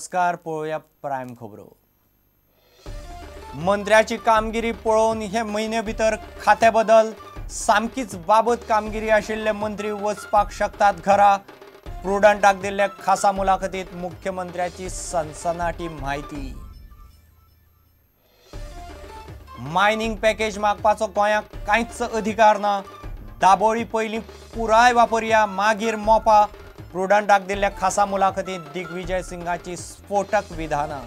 नमस्कार, पळोवया प्रायम खबरो। मंत्र्याची कामगिरी पळोवन हे महिने भितर खाते बदल सामकीच बाबत कामगिरी आशिल्ले मंत्री वचपाक शकतात घरा। प्रुडंटाक दिल्ले खासा मुलाखतीत मुख्यमंत्र्याची सनसनाटी माहिती। मायनिंग पॅकेज मागपाचो गोंयाक कांयच अधिकार ना, दाबोळी पयलीं पुराय वापरया मागीर मोपा। प्रुडंटाक दिल्ल्या खासा मुलाखतीत दिग्विजय सिंगाची स्फोटक विधानां।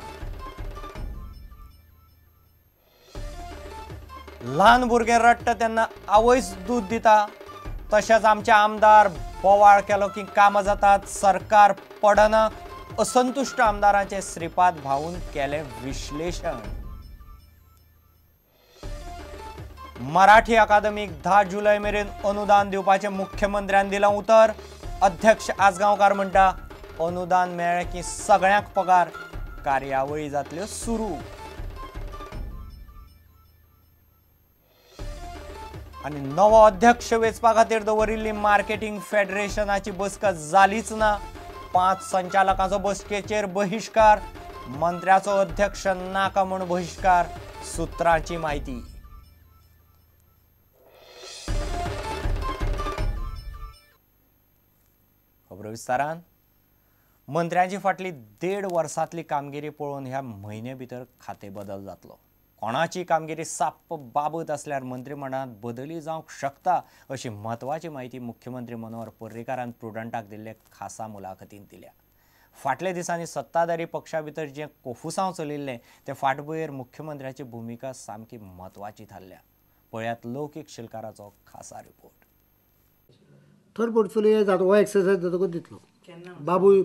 ल्हान भुरगें रडटा तेन्ना आवयच दूध दिता, तशेंच आमचे आमदार बोवाळ केलो की कामां जातात, सरकार पडना। असंतुष्ट आमदारांचे श्रीपाद भाऊन केले विश्लेषण। मराठी अकादमीक 10 जुलै मेरेन अनुदान दिवपाचे मुख्यमंत्र्यान दिलां उतर। अध्यक्ष आजगांवकार म्हणटा अनुदान मेळ्ळें की सगळ्यांक पगार, कार्यावळी जातल्यो सुरू। आनी नवो अध्यक्ष वेचपा खातीर दवरिल्ली मार्केटिंग फेडरेशनाची बसका जालीच ना। 5 संचालकांचो बसकेचेर बहिष्कार, मंत्र्याचो अध्यक्ष नाका म्हूण बहिष्कार, सुत्रांची माहिती। खबरो विस्तारान। मंत्र्यांची फाटली 1.5 वर्सांतली कामगिरी पळोवन ह्या म्हयने भितर खाते बदल जातलो। कोणाची कामगिरी साप्प बाबत असल्यार मंत्रिमंडळांत बदली जावंक शकता अशी म्हत्वाची माहिती मुख्यमंत्री मनोहर पर्रीकारान प्रुडंटाक दिल्ले खासा मुलाखतींत दिल्या। फाटल्या दिसांनी सत्ताधारी पक्षा भितर जे कोफुसांव चलिल्ले ते फाटभुंयेर मुख्यमंत्र्याची भुमिका सामकी म्हत्वाची थारल्या। पळयात लौकीक शिलकाराचो खासा रिपोर्ट। थर्ड पोर्टफोलियो जाता हो एक्सरसाइज जातकूच दितलो।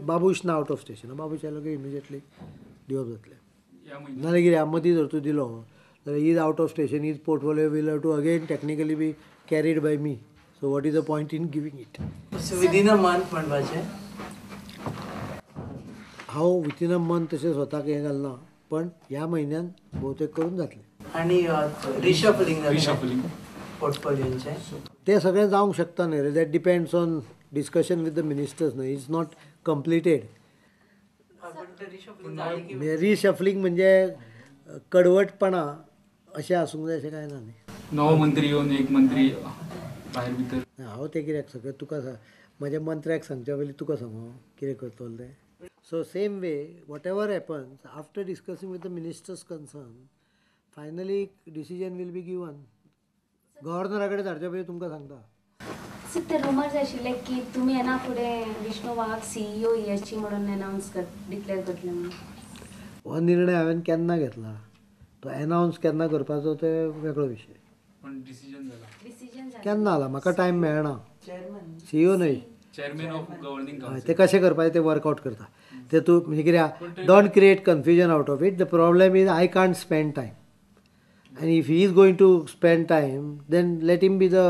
बाबूश ना आउट ऑफ स्टेशन, बाबूश आयलो की इमिजिएटली दिवप जातलें। नाल्यार कितें मदीं जर तूं दिलो जाल्यार is out of station, is portfolio will have to again technically be carried by me. So what is the point in giving it? Within a month म्हणपाचें हांव विथीन अ मंथ तशें स्वताक हें घालना, पण ह्या म्हयन्यान भोवतेक करून जातलें। आनी रिशफलिंग पोर्टफोलियोचे ते सगळें जावंक शकता न्ही, that depends on discussion with the ministers न्ही, इट्स नॉट कंप्लिटेड। रिशफलिंग म्हणजे कडवटपणा अशें आसूंक जाय अशें कांय ना न्ही। नवो मंत्री येवन एक मंत्री भायर भितर हांव ते कित्याक सगळें तुका म्हज्या मंत्र्याक सांगच्या पयलीं तुका सांगो कितें करतलो तें। So same way whatever happens after discussing with the ministers concern finally decision will be given. गव्हर्नरा कडेन धाडच्या पयलीं तुमकां सांगता। ते रुमर्स आशिल्ले की तुमी येना फुडें विष्णू वाघ CEO ESG म्हणून अनाउन्स डिक्लेअर करतले म्हणून। हो निर्णय हांवें केन्ना घेतला, तो अनाउन्स केन्ना करपाचो ते वेगळो विशय। पण डिसिजन जाला केन्ना जाला म्हाका टायम मेळना। CEO न्हय, चेअरमॅन ऑफ गव्हर्निंग काउन्सिल ते कशें करपाचें ते वर्कआउट करता। ते तूं म्हणजे कितें don't create confusion out of it. The problem is I can't spend time, and if he is going to spend time then let him be the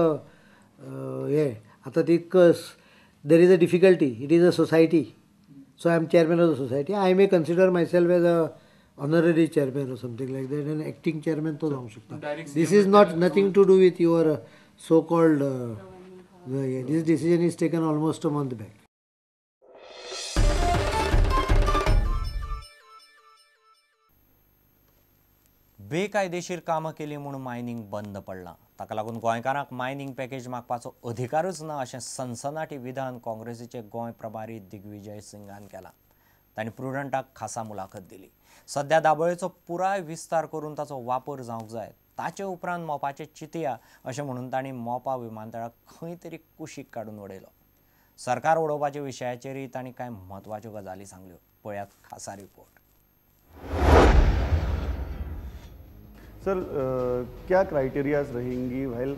आता ती there is a difficulty, it is a society, so I am chairman of the society, I may consider myself as a honorary chairman or something like that, and acting chairman to जाऊ शकता। This is not nothing to do with your so called this decision is taken almost a month back. बेकायदेशीर कामां केली म्हणून mining बंद पडलां, ताका लागून गोंयकारांक मायनिंग पॅकेज मागपाचो अधिकारूच ना अशें सनसनाटी विधान काँग्रेसीचे गोंय प्रभारी दिग्विजय सिंगान केलां। तांणी प्रुडंटाक खासा मुलाखत दिली। सध्या दाबोळेचो पुराय विस्तार करून ताचो वापर जावंक जाय, ताचे उपरांत मोपाचें चिंतया अशें म्हणून तांणी मोपा विमानतळाक खंय तरी कुशीक काडून उडयलो। सरकार उडोवपाच्या विशयाचेरय तांणी कांय म्हत्वाच्यो गजाली सांगल्यो। पळयात खासा रिपोर्ट। सर, क्या क्राइटेरियाज रहेंगी while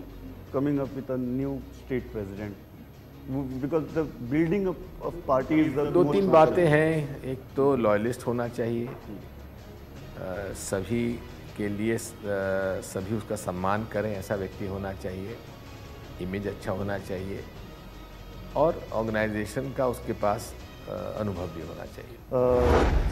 coming up with a new state president? Because the building of parties, दो तीन बातें हैं। एक तो लॉयलिस्ट होना चाहिए, सभी के लिए सभी उसका सम्मान करें ऐसा व्यक्ति होना चाहिए, इमेज अच्छा होना चाहिए, और ऑर्गेनाइजेशन का उसके पास अनुभव भी होना चाहिए।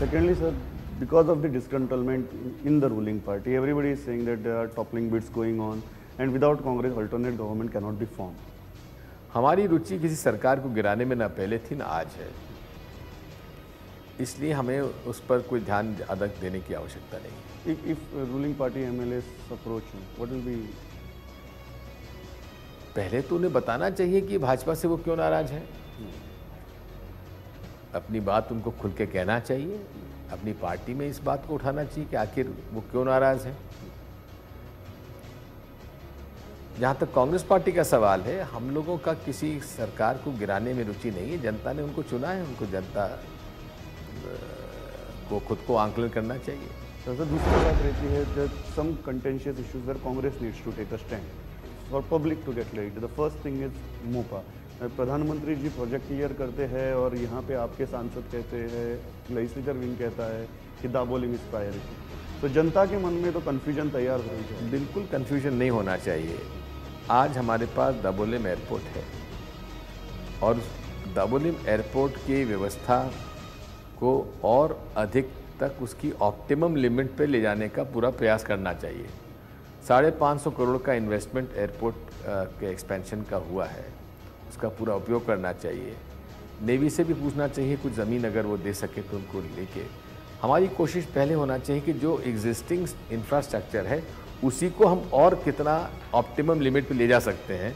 Secondly, sir, because of the disgruntlement in the ruling party, everybody is saying that there are toppling bids going on, and without Congress, alternate government cannot be formed. हमारी रुचि किसी सरकार को गिराने में ना पहले थी ना आज है। इसलिए हमें उस पर कोई ध्यान ज़्यादा देने की आवश्यकता नहीं है। If ruling party MLAs approach you, what will be? पहले तो उन्हें बताना चाहिए कि भाजपा से वो क्यों नाराज है। अपनी बात उनको खुल के कहना चाहिए, अपनी पार्टी में इस बात को उठाना चाहिए कि आखिर वो क्यों नाराज है। जहाँ तक कांग्रेस पार्टी का सवाल है, हम लोगों का किसी सरकार को गिराने में रुचि नहीं है। जनता ने उनको चुना है, उनको जनता को खुद को आंकलन करना चाहिए। सर दूसरी बात रहती है that some contentious issues where Congress needs to take a stand for public to get laid. The first thing is Mopa. प्रधानमंत्री जी प्रोजेक्ट क्लियर करते हैं और यहाँ पे आपके सांसद कहते हैं, लेजिस्लेचर विंग कहता है कि दाबोलिंग इज प्रायोरिटी। तो जनता के मन में तो कन्फ्यूजन तैयार हो रही है। बिल्कुल कन्फ्यूजन नहीं होना चाहिए। आज हमारे पास दाबोलिम एयरपोर्ट है और दाबोलिम एयरपोर्ट की व्यवस्था को और अधिक तक उसकी ऑप्टिमम लिमिट पे ले जाने का पूरा प्रयास करना चाहिए। 550 करोड़ का इन्वेस्टमेंट एयरपोर्ट के एक्सपेंशन का हुआ है, उसका पूरा उपयोग करना चाहिए। नेवी से भी पूछना चाहिए कुछ ज़मीन अगर वो दे सके तो उनको लेके। हमारी कोशिश पहले होना चाहिए कि जो एग्जिस्टिंग इंफ्रास्ट्रक्चर है उसी को हम और कितना ऑप्टिमम लिमिट पे ले जा सकते हैं,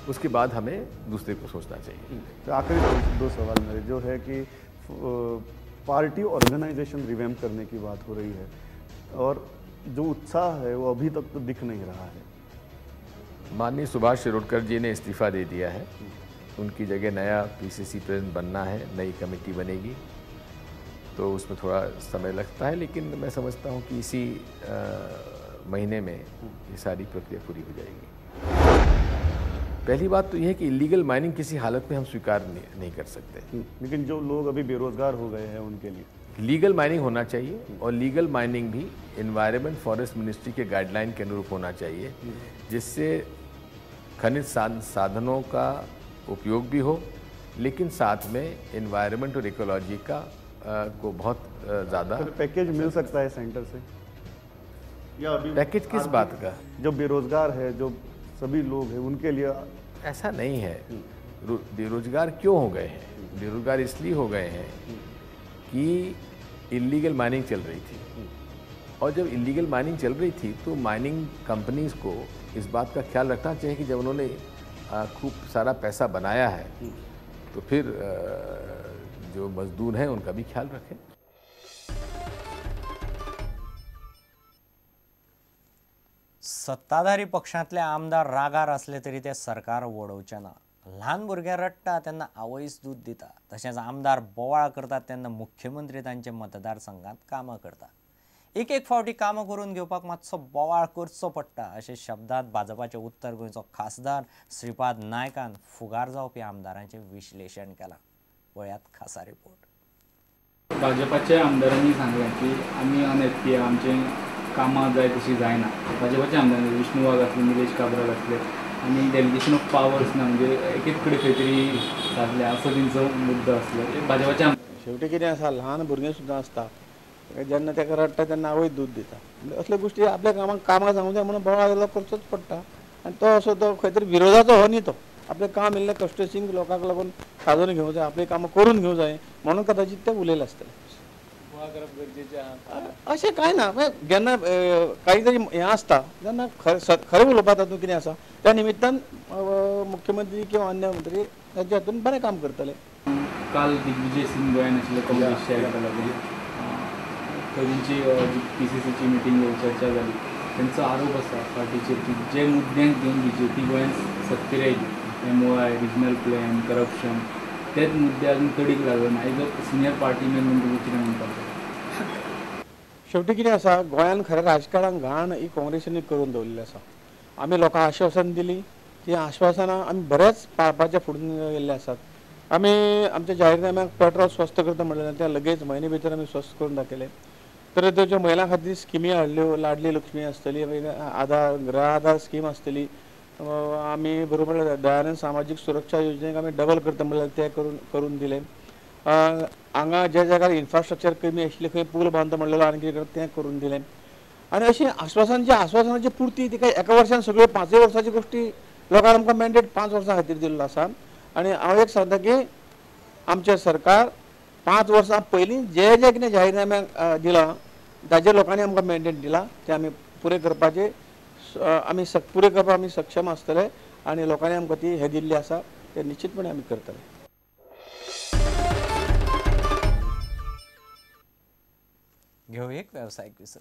उसके बाद हमें दूसरे को सोचना चाहिए। तो आखिरी दो सवाल मेरे जो है कि पार्टी ऑर्गेनाइजेशन रिवैम्प करने की बात हो रही है और जो उत्साह है वो अभी तक तो दिख नहीं रहा है। माननीय सुभाष शिरोडकर जी ने इस्तीफा दे दिया है, उनकी जगह नया पीसीसी प्रेसिडेंट बनना है, नई कमेटी बनेगी, तो उसमें थोड़ा समय लगता है, लेकिन मैं समझता हूँ कि इसी महीने में ये सारी प्रक्रिया पूरी हो जाएगी। पहली बात तो यह है कि इलीगल माइनिंग किसी हालत में हम स्वीकार नहीं कर सकते। लेकिन जो लोग अभी बेरोजगार हो गए हैं उनके लिए लीगल माइनिंग होना चाहिए और लीगल माइनिंग भी एनवायरनमेंट फॉरेस्ट मिनिस्ट्री के गाइडलाइन के अनुरूप होना चाहिए, जिससे खनिज साधनों का उपयोग भी हो, लेकिन साथ में एनवायरनमेंट और इकोलॉजी का को बहुत ज़्यादा। पैकेज मिल सकता है सेंटर से या अभी पैकेज किस बात का? जो बेरोजगार है, जो सभी लोग हैं उनके लिए ऐसा नहीं है। बेरोजगार क्यों हो गए हैं? बेरोजगार इसलिए हो गए हैं कि इलीगल माइनिंग चल रही थी, और जब इलीगल माइनिंग चल रही थी तो माइनिंग कंपनीज को इस बात का ख्याल रखना चाहिए कि जब उन्होंने खूब सारा पैसा बनाया है तो फिर जो मजदूर हैं उनका भी ख्याल रखें। सत्ताधारी पक्षांतले आमदार रागार असले तरी ते सरकार वडोवचे ना। ल्हान भुरगे रडटा तेन्ना आवयच दूध दिता, तशेंच आमदार बोवाळ करतात तेन्ना मुख्यमंत्री तांचे मतदारसंघात कामां करता। एक फावटी कामां करून घेवपाक मातसो बोवाळ करचो पडटा अशे शब्दांत भाजपाचे उत्तर गोंयचो खासदार श्रीपाद नायकान फुगार जावपी आमदारांचे विश्लेशण केलां। पळयात खासा रिपोर्ट। भाजपाच्या आमदारांनी सांगलें की आमी अनएफपी आमचे कामां जाय तशी जायना। भाजपाचे आमदार विष्णू वाघ आसले, निलेश काब्राल आसले आनी डेलिगेशन ऑफ पावर्स ना, म्हणजे एक कडेन खंय तरी जातले असो तेंचो मुद्दो आसलो। भाजपाचे शेवटी कितें आसा, ल्हान भुरगें सुद्दां आसता, जेन्ना तेका रडटा तेन्ना आवय दूध दिता। असले गोश्टी आपल्या कामां सांगूंक जाय म्हणून बोवाळ करचोच पडटा। आनी तो असो तो खंय तरी विरोधाचो हो न्ही, तो आपलें काम इल्लें कश्टसिंग लोकांक लागून काजून घेवंक जाय, आपली कामां करून घेवंक जाय म्हणून कदाचित ते उलयले आसतले। अशें कांय ना, जेन्ना काही तरी हें आसता जेन्ना खरें उलोवपाक तातूंत कितें आसा, त्या निमित्तान मुख्यमंत्री किंवा अन्य मंत्री ताचे हातून बरें काम करतले। काल दिग्विजय सिंग गोंयान आशिल्ले काँग्रेसच्या हेका लागून थंयची पीसीसीची मिटींग चर्चा जाली। तांचो आरोप आसा पार्टीचेर की जे मुद्द्यांक घेवन बीजेपी गोंयांत सत्तेर आयली, MOI, रिजनल प्लॅन, करप्शन, तेच मुद्दे अजून तडीक लागना। As a senior party member तुमी कितें म्हणटा? शेवटी कितें आसा, गोंयांत खरें राजकारण घाण ही काँग्रेसीन करून दवरलेली आसा। आमी लोकांक आश्वासन दिली, ती आश्वासनां आमी बरेच पाळपाचे फुडें गेल्ले आसात। आमी आमच्या जाहीरनाम्याक पेट्रोल स्वस्त करता म्हणलें, त्या लगेच म्हयने भितर आमी स्वस्त करून दाखयलें। तरेतरेच्यो महिलां खातीर स्किमी हाडल्यो, लाडली लक्ष्मी आसतली, आधार गृह आधार स्कीम आसतली, आमी बरोबर दयानंद सामाजीक सुरक्षा योजनेक आमी डबल करता म्हणल्यार ते करून दिले। हांगा ज्या जाग्यार इन्फ्रास्ट्रक्चर कमी आशिल्ले खंय पूल बांदता म्हणलेलो आनी तें करून दिलें। आनी अशी आश्वासनाची पुर्ती तिका एका वर्सान सगळ्यो 5 वर्सांची गोश्टी लोकांक आमकां मॅन्डेट 5 वर्सां खातीर दिल्लो आसा। आनी हांव एक सांगता की आमचें सरकार 5 वर्सां पयलीं जे कितें जाहीरनाम्याक दिलां ताचे लोकांनी आमकां मॅन्डेट दिला ते आमी पुरे करपाचे आमी पुरे करपाक आमी सक्षम आसतले आनी लोकांनी आमकां ती हे दिल्ली आसा ते निश्चितपणे आमी करतले. घेऊ एक व्यावसायिक विसर.